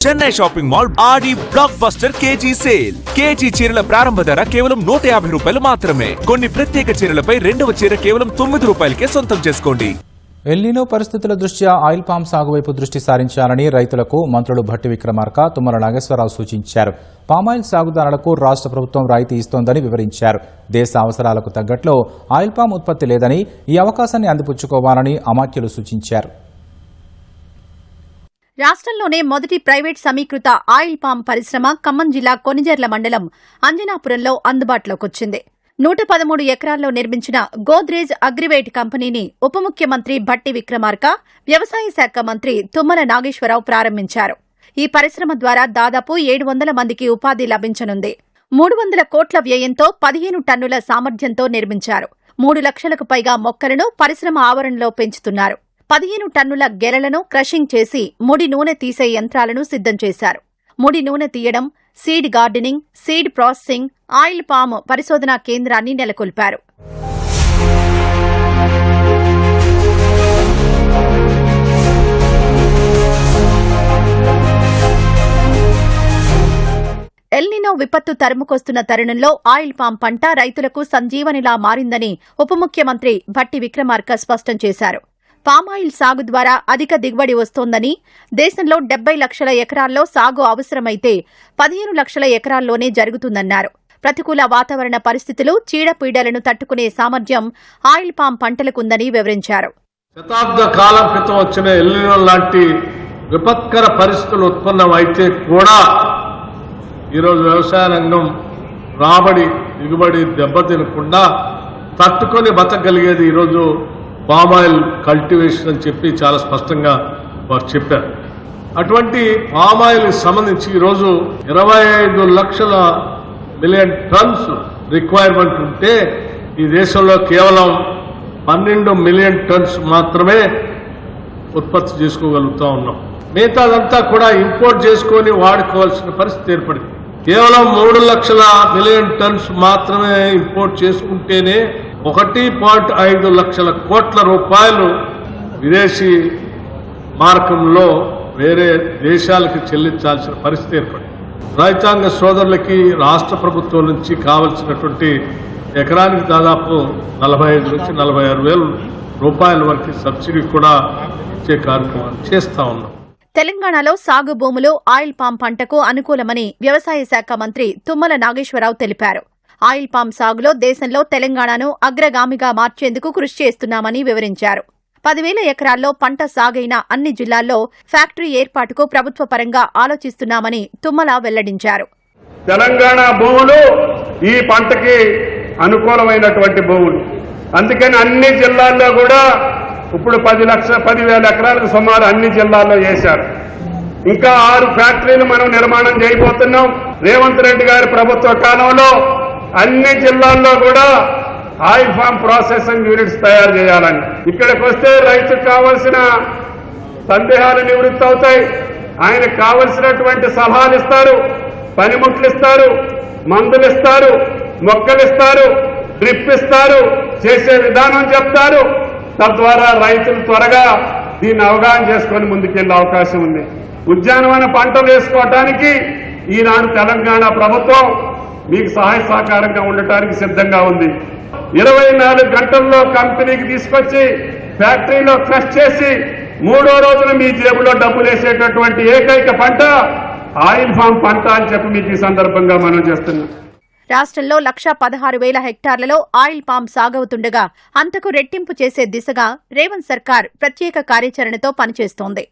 Chennai shopping mall Aadi blockbuster KG sale. KG చీరల ప్రారంభ ధర కేవలం 150 రూపాయలు మాత్రమే. కొన్ని ప్రత్యేక చీరలపై రెండవ చీర కేవలం 9 రూపాయలకే సొంతం చేసుకోండి. ఎల్నినో పరిస్థితుల దృష్ట్యా ఆయిల్ పామ్ సాగు వైపు దృష్టి సారించాలని రైతులకు మంత్రులు భట్టి విక్రమార్క, తుమ్మల నాగేశ్వరరావు సూచించారు. పామాయిల్ సాగుదారులకు రాష్ట్ర ప్రభుత్వం రాయితీ ఇస్తోందని వివరించారు. దేశ అవసరాలకు తగ్గట్లో ఆయిల్ పామ్ ఉత్పత్తి లేదని, ఈ అవకాశాన్ని అందిపుచ్చుకోవాలని అమాత్యులు సూచించారు. రాష్ట్రంలోనే మొదటి ప్రైవేట్ సమీకృత ఆయిల్ పామ్ పరిశ్రమ ఖమ్మం జిల్లా కొనిజర్ల మండలం అంజనాపురంలో అందుబాటులోకొచ్చింది. 113 ఎకరాల్లో నిర్మించిన గోద్రేజ్ అగ్రివేట్ కంపెనీని ఉప ముఖ్యమంత్రి భట్టి విక్రమార్క, వ్యవసాయ శాఖ మంత్రి తుమ్మల నాగేశ్వరరావు ప్రారంభించారు. ఈ పరిశ్రమ ద్వారా దాదాపు 700 మందికి ఉపాధి లభించనుంది. 300 కోట్ల వ్యయంతో 15 టన్నుల సామర్థ్యంతో నిర్మించారు. 3 లక్షలకు పైగా మొక్కలను పరిశ్రమ ఆవరణలో పెంచుతున్నారు. 15 టన్నుల గెలలను క్రషింగ్ చేసి ముడి నూనె తీసే యంత్రాలను సిద్ధం చేశారు. ముడి నూనె తీయడం, seed gardening, seed processing, oil palm పరిశోధనా కేంద్రాన్ని నెలకొల్పారు. ఎల్నినో విపత్తు తరుముకొస్తున్న తరుణంలో ఆయిల్ పామ్ పంట రైతులకు సంజీవనిలా మారిందని ఉప ముఖ్యమంత్రి భట్టి విక్రమార్క స్పష్టం చేశారు. పామాయిల్ సాగు ద్వారా అధిక దిగుబడి వస్తోందని, దేశంలో 70 లక్షల ఎకరాల్లో సాగు అవసరమైతే 15 లక్షల ఎకరాల్లోనే జరుగుతుందన్నారు. ప్రతికూల వాతావరణ పరిస్థితులు, చీడపీడలను తట్టుకునే సామర్థ్యం ఆయిల్ పామ్ పంటలకుందని వివరించారు. శతాబ్ద కాలం క్రితం వచ్చిన ఎల్నినో లాంటి విపత్కర పరిస్థితులు ఉత్పన్నమైతే కూడా ఈరోజు వ్యవసాయ రంగం రాబడి, దిగుబడి దెబ్బతినకుండా తట్టుకొని బతకగలిగేది ఈరోజు పామాయిల్ కల్టివేషన్ అని చెప్పి చాలా స్పష్టంగా వారు చెప్పారు. అటువంటి పామాయిల్ సంబంధించి ఈరోజు 25 లక్షల మిలియన్ టన్స్ రిక్వైర్మెంట్ ఉంటే ఈ దేశంలో కేవలం 12 మిలియన్ టన్స్ మాత్రమే ఉత్పత్తి చేసుకోగలుగుతా ఉన్నాం. మిగతాదంతా కూడా ఇంపోర్ట్ చేసుకొని వాడుకోవాల్సిన పరిస్థితి ఏర్పడింది. కేవలం 3 లక్షల మిలియన్ టన్స్ మాత్రమే ఇంపోర్ట్ చేసుకుంటేనే 1.5 లక్షల కోట్ల రూపాయలు విదేశీ మార్గంలో వేరే దేశాలకు చెల్లించాల్సిన పరిస్థితి ఏర్పడింది. రైతాంగ సోదరులకి రాష్ట్ర ప్రభుత్వం నుంచి కావలసినటువంటి ఎకరానికి దాదాపు 45 నుంచి 46 వేల రూపాయల వరకు సబ్సిడీ కూడా ఇచ్చే కార్యక్రమాలు చేస్తా ఉన్నాం. తెలంగాణలో సాగు భూములు ఆయిల్ పామ్ పంటకు అనుకూలమని వ్యవసాయ శాఖ మంత్రి తుమ్మల నాగేశ్వరరావు తెలిపారు. ఆయిల్ పామ్ సాగులో దేశంలో తెలంగాణను అగ్రగామిగా మార్చేందుకు కృషి చేస్తున్నామని వివరించారు. 10,000 ఎకరాల్లో పంట సాగైన అన్ని జిల్లాల్లో ఫ్యాక్టరీ ఏర్పాటుకు ప్రభుత్వ పరంగా ఆలోచిస్తున్నామని తుమ్మల వెల్లడించారు. తెలంగాణ భూములు ఈ పంటకి అనుకూలమైనటువంటి భూములు, అందుకని అన్ని జిల్లాల్లో కూడా ఇప్పుడు 10,000 ఎకరాలకు సుమారు అన్ని జిల్లాల్లో వేశారు. ఇంకా 6 ఫ్యాక్టరీలు మనం నిర్మాణం చేయబోతున్నాం. రేవంత్ రెడ్డి గారి ప్రభుత్వ కాలంలో అన్ని జిల్లాల్లో కూడా ఆయిల్ ఫామ్ ప్రాసెసింగ్ యూనిట్స్ తయారు చేయాలని. ఇక్కడికి వస్తే రైతుకు కావలసిన సందేహాలు నివృత్తి అవుతాయి. ఆయనకు కావలసినటువంటి సలహాలు ఇస్తారు, పనిముట్లు ఇస్తారు, మందులు ఇస్తారు, మొక్కలు ఇస్తారు, డ్రిప్ ఇస్తారు, చేసే విధానం చెప్తారు. తద్వారా రైతులు త్వరగా దీన్ని అవగాహన చేసుకొని ముందుకెళ్లే అవకాశం ఉంది. ఉద్యానవన పంటలు వేసుకోవటానికి ఈనాడు తెలంగాణ ప్రభుత్వం మీకు సహాయ సహకారంగా ఉండటానికి సిద్ధంగా ఉంది. 24 గంటల్లో కంపెనీకి తీసుకొచ్చి ఫ్యాక్టరీలో క్రష్ చేసి 3వ రోజున మీ జేబులో డబ్బులు వేసేటటువంటి ఏకైక పంట ఆయిల్ ఫామ్ పంట అని చెప్పి మీకు ఈ సందర్భంగా మనం చేస్తున్నాం. రాష్ట్రంలో 116,000 హెక్టార్లలో ఆయిల్ పామ్ సాగవుతుండగా అంతకు రెట్టింపు చేసే దిశగా రేవంత్ సర్కార్ ప్రత్యేక కార్యాచరణతో పనిచేస్తోంది.